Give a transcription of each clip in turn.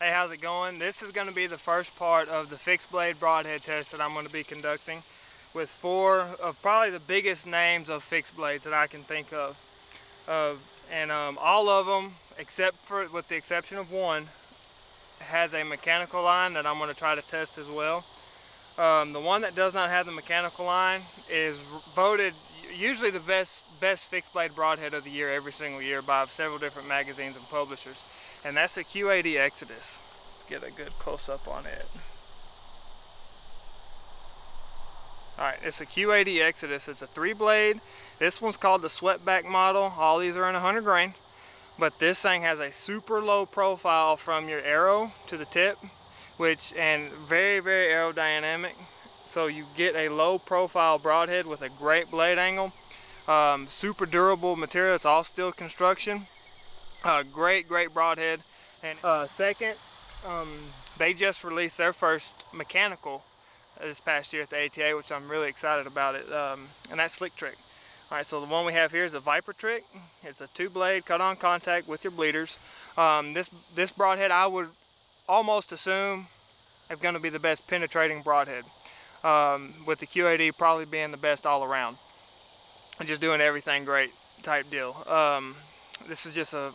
Hey, how's it going? This is going to be the first part of the fixed blade broadhead test that I'm going to be conducting with 4 of probably the biggest names of fixed blades that I can think of. All of them, with the exception of one, has a mechanical line that I'm going to try to test as well. The one that does not have the mechanical line is voted usually the best fixed blade broadhead of the year every single year by several different magazines and publishers, and that's the Q80 Exodus. Let's get a good close-up on it. Alright, it's a Q80 Exodus. It's a 3-blade. This one's called the sweatback model. All these are in 100 grain. But this thing has a super low profile from your arrow to the tip, and very, very aerodynamic. So you get a low profile broadhead with a great blade angle. Super durable material. It's all steel construction. Great broadhead. And second, they just released their first mechanical this past year at the ATA, which I'm really excited about it, and that's Slick-Trick. Alright, so the one we have here is a VIPERTRICK. It's a 2-blade cut-on contact with your bleeders. This broadhead I would almost assume is going to be the best penetrating broadhead, with the Q80 probably being the best all around. And just doing everything great type deal. This is just a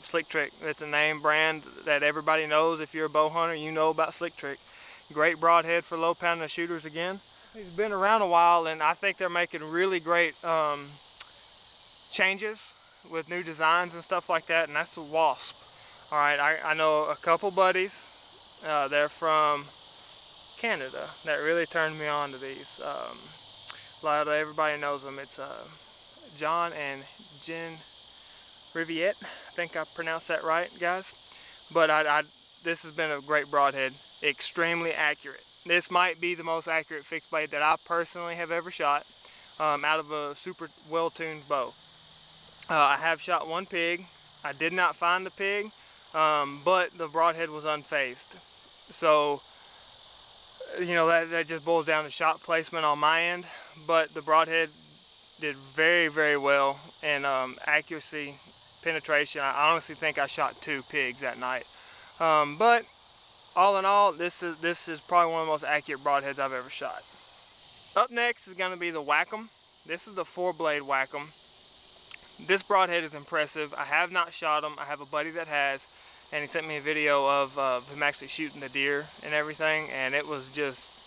Slick-Trick. It's a name brand that everybody knows. If you're a bow hunter, you know about Slick-Trick. Great broadhead for low pounding shooters again. He's been around a while, and I think they're making really great changes with new designs and stuff like that, and that's the WASP. Alright, I know a couple buddies, they're from Canada, that really turned me on to these. A lot of everybody knows them. It's John and Jen Riviette. I think I pronounced that right, guys. But this has been a great broadhead. Extremely accurate. This might be the most accurate fixed blade that I personally have ever shot out of a super well-tuned bow. I have shot one pig. I did not find the pig, but the broadhead was unfazed. So, that just boils down to shot placement on my end. But the broadhead did very, very well in accuracy, penetration. I honestly think I shot 2 pigs that night. But all in all, this is probably one of the most accurate broadheads I've ever shot. Up next is going to be the Wacom. This is the 4-blade Wacom. This broadhead is impressive. I have not shot him. I have a buddy that has, and he sent me a video of him actually shooting the deer and everything, and it was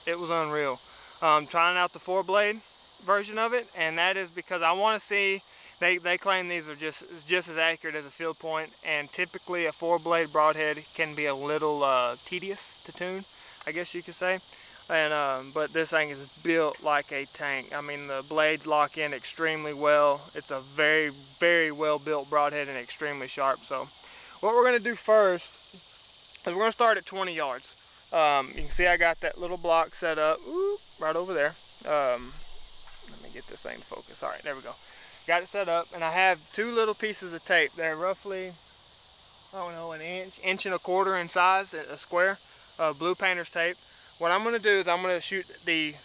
unreal. Trying out the 4-blade version of it, and that is because I want to see. They claim these are just as accurate as a field point, and typically a 4-blade broadhead can be a little tedious to tune, I guess you could say. And but this thing is built like a tank. I mean, the blades lock in extremely well. It's a very, very well built broadhead and extremely sharp. So what we're going to do first is we're going to start at 20 yards. You can see I got that little block set up right over there. Let me get this thing to focus. All right, there we go. Got it set up, and I have 2 little pieces of tape. They're roughly, I don't know, an inch and a quarter in size, a square, blue painter's tape. What I'm going to do is I'm going to shoot the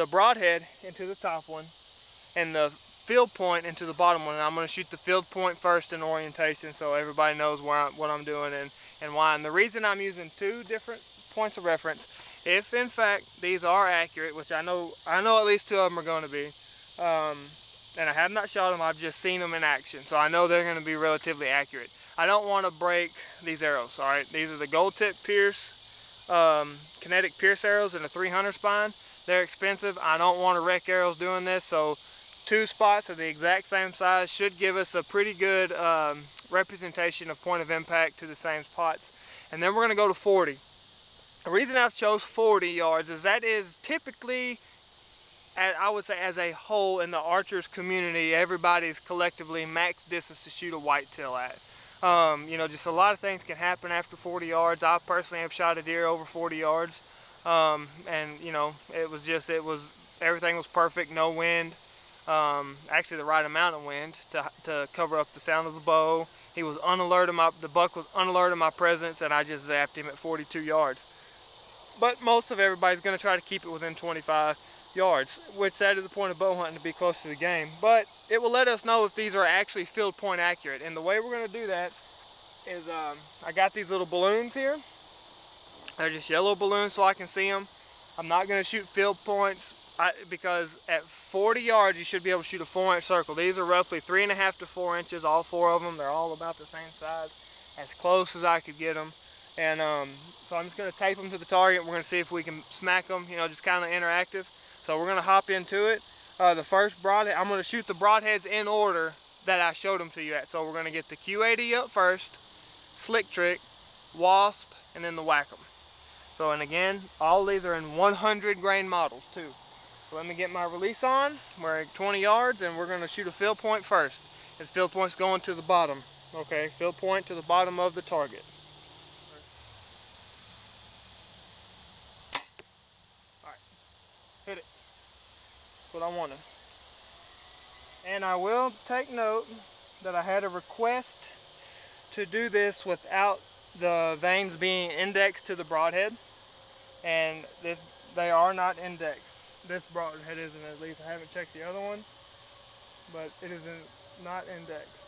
broadhead into the top one and the field point into the bottom one. And I'm going to shoot the field point first in orientation so everybody knows what I'm doing and why. And the reason I'm using 2 different points of reference, if in fact these are accurate, which I know at least 2 of them are going to be, and I have not shot them, I've just seen them in action, so I know they're going to be relatively accurate. I don't want to break these arrows, alright? These are the gold tip Pierce, kinetic Pierce arrows in a 300 spine. They're expensive. I don't want to wreck arrows doing this, so 2 spots of the exact same size should give us a pretty good representation of point of impact to the same spots. And then we're going to go to 40. The reason I've chose 40 yards is that is typically, I would say as a whole in the archers community, everybody's collectively max distance to shoot a whitetail at. Just a lot of things can happen after 40 yards. I personally have shot a deer over 40 yards. Everything was perfect, no wind. Actually the right amount of wind to cover up the sound of the bow. He was unalert the buck was unalert of my presence, and I just zapped him at 42 yards. But most of everybody's going to try to keep it within 25 yards, which that is the point of bow hunting, to be close to the game. But it will let us know if these are actually field point accurate, and the way we're going to do that is I got these little balloons here. They're just yellow balloons so I can see them. I'm not going to shoot field points because at 40 yards you should be able to shoot a 4-inch circle. These are roughly 3.5 to 4 inches, all 4 of them. They're all about the same size, as close as I could get them. And so I'm just going to tape them to the target. We're going to see if we can smack them, you know, just kind of interactive. So we're going to hop into it. The first broadhead, I'm going to shoot the broadheads in order that I showed them to you at. So we're going to get the Q80 up first, Slick Trick, WASP, and then the Wacom. So, and again, all these are in 100 grain models too. So let me get my release on. We're at 20 yards and we're going to shoot a field point first. And field point's going to the bottom. Okay, field point to the bottom of the target. Alright, hit it. That's what I wanted. And I will take note that I had a request to do this without the vanes being indexed to the broadhead. And they are not indexed. This broadhead isn't, at least. I haven't checked the other one, but it is not indexed.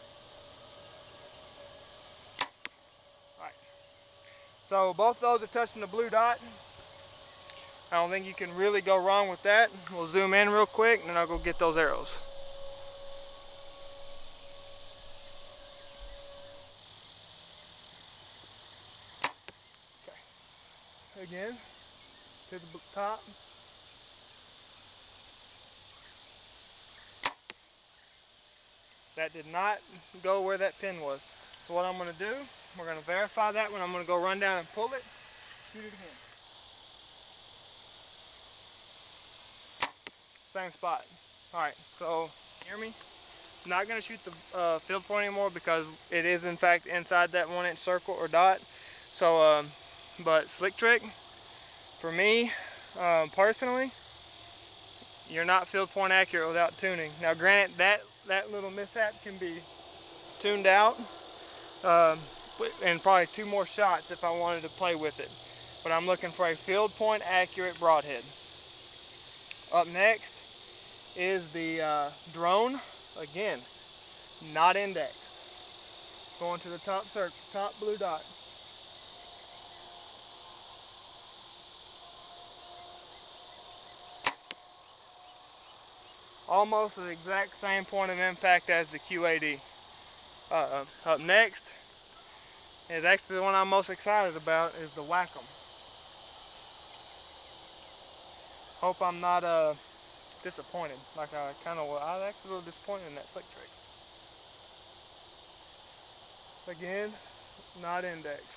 Alright, so both those are touching the blue dot. I don't think you can really go wrong with that. We'll zoom in real quick and then I'll go get those arrows. Okay, again to the top. That did not go where that pin was. So what I'm going to do, we're going to verify that one. I'm going to go run down and pull it, shoot it again. Same spot. Alright, so hear me? I'm not going to shoot the field point anymore because it is in fact inside that 1-inch circle or dot. So, but Slick Trick, for me, personally, you're not field point accurate without tuning. Now granted, that little mishap can be tuned out and probably 2 more shots if I wanted to play with it. But I'm looking for a field point accurate broadhead. Up next is the drone. Again, not indexed. Going to the top circle, top blue dot. Almost the exact same point of impact as the Q80. Up next is actually the one I'm most excited about, is the Wacom. Hope I'm not disappointed. Like I was actually a little disappointed in that Slick Trick. Again, not indexed.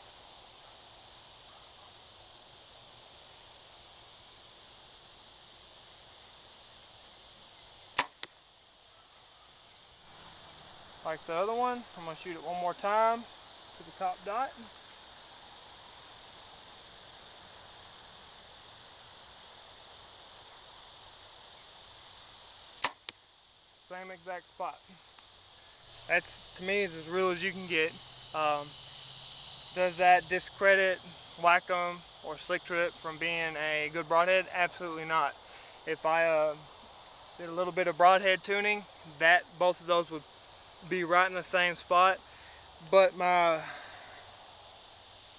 Like the other one, I'm going to shoot it one more time to the top dot. Same exact spot. That's, to me, is as real as you can get. Does that discredit Wacom or Slick Trick from being a good broadhead? Absolutely not. If I did a little bit of broadhead tuning, both of those would be right in the same spot. But my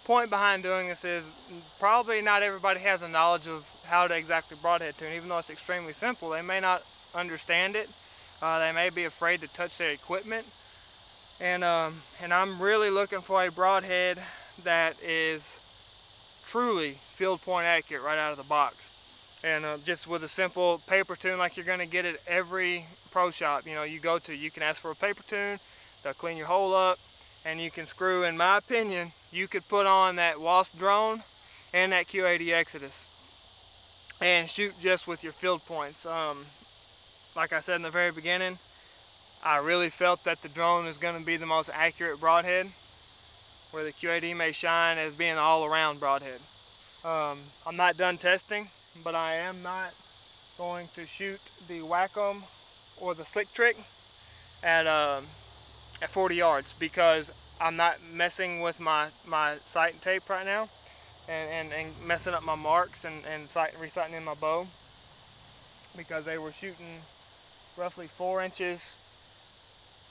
point behind doing this is probably not everybody has a knowledge of how to exactly broadhead tune. Even though it's extremely simple, they may not understand it. They may be afraid to touch their equipment. And I'm really looking for a broadhead that is truly field point accurate right out of the box. And just with a simple paper tune like you're going to get at every pro shop, you know, you go to, you can ask for a paper tune, they'll clean your hole up, and you can screw, in my opinion, you could put on that WASP drone and that Q80 Exodus and shoot just with your field points. Like I said in the very beginning, I really felt that the drone is going to be the most accurate broadhead, where the Q80 may shine as being an all-around broadhead. I'm not done testing, but I am not going to shoot the Wacom or the Slick Trick at 40 yards because I'm not messing with my sight and tape right now and messing up my marks and resighting in my bow, because they were shooting roughly 4 inches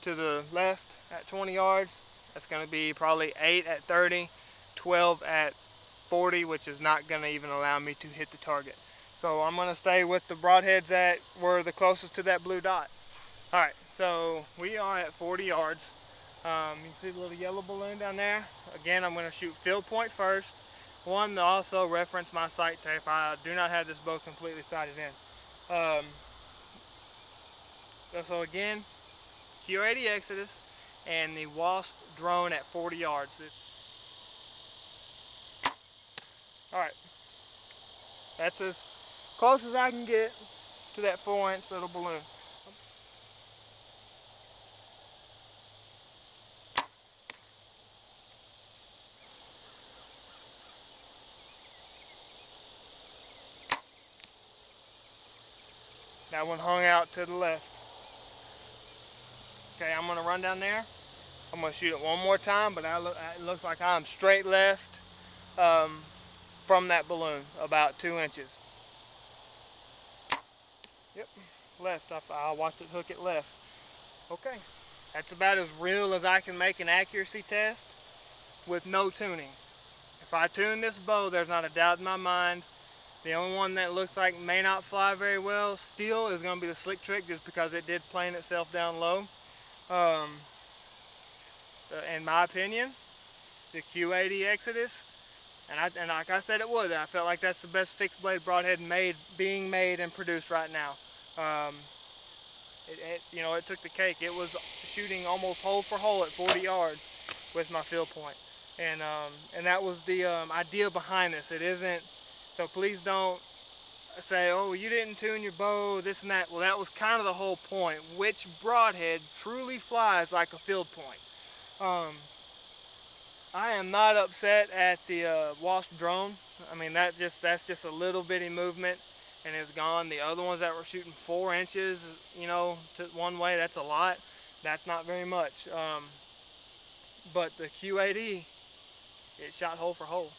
to the left at 20 yards, That's going to be probably 8 at 30, 12 at 40, which is not going to even allow me to hit the target. So I'm going to stay with the broadheads that were the closest to that blue dot. Alright, so we are at 40 yards. You can see the little yellow balloon down there. Again, I'm going to shoot field point first. One to also reference my sight tape. I do not have this bow completely sighted in. So again, Q80 Exodus and the WASP drone at 40 yards. Alright, that's as close as I can get to that 4-inch little balloon. That one hung out to the left. Okay, I'm going to run down there. I'm going to shoot it one more time, but it looks like I'm straight left from that balloon, about 2 inches. Yep, left. I'll watch it hook it left. Okay, that's about as real as I can make an accuracy test with no tuning. If I tune this bow, there's not a doubt in my mind. The only one that looks like may not fly very well still is going to be the Slick Trick, just because it did plane itself down low. In my opinion, the Q80 Exodus, and like I said it would, I felt like that's the best fixed blade broadhead being made and produced right now. It took the cake. It was shooting almost hole for hole at 40 yards with my field point. And that was the idea behind this. It isn't, so please don't say, oh, you didn't tune your bow, this and that. Well, that was kind of the whole point. Which broadhead truly flies like a field point? I am not upset at the WASP drone. I mean, that's just a little bitty movement and it's gone. The other ones that were shooting 4 inches, to one way, that's a lot. That's not very much. But the Q80, it shot hole for hole.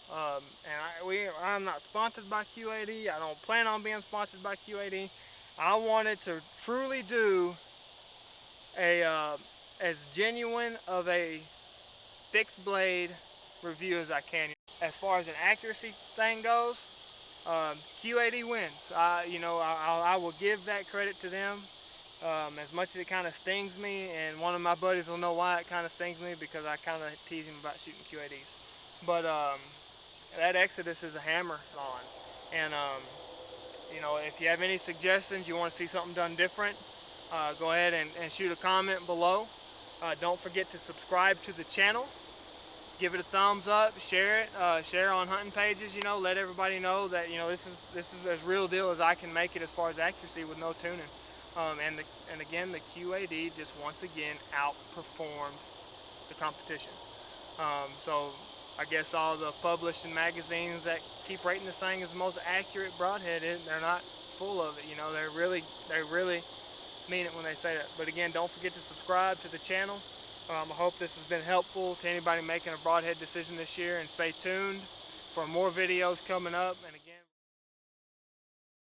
I'm not sponsored by Q80. I don't plan on being sponsored by Q80. I wanted to truly do as genuine of a fixed blade review as I can. As far as an accuracy thing goes, Q80 wins. I will give that credit to them. As much as it kind of stings me, and one of my buddies will know why it kind of stings me, because I kind of tease him about shooting Q80s. But that Exodus is a hammer on. And if you have any suggestions, you want to see something done different, go ahead and shoot a comment below. Don't forget to subscribe to the channel. Give it a thumbs up, share it, share on hunting pages, let everybody know that, this is as real deal as I can make it as far as accuracy with no tuning. And again, the Q80 just once again outperformed the competition. So I guess all the publishing magazines that keep rating this thing as the most accurate broadhead, they're not full of it. They really mean it when they say that. But again, don't forget to subscribe to the channel. I hope this has been helpful to anybody making a broadhead decision this year, and stay tuned for more videos coming up. And again,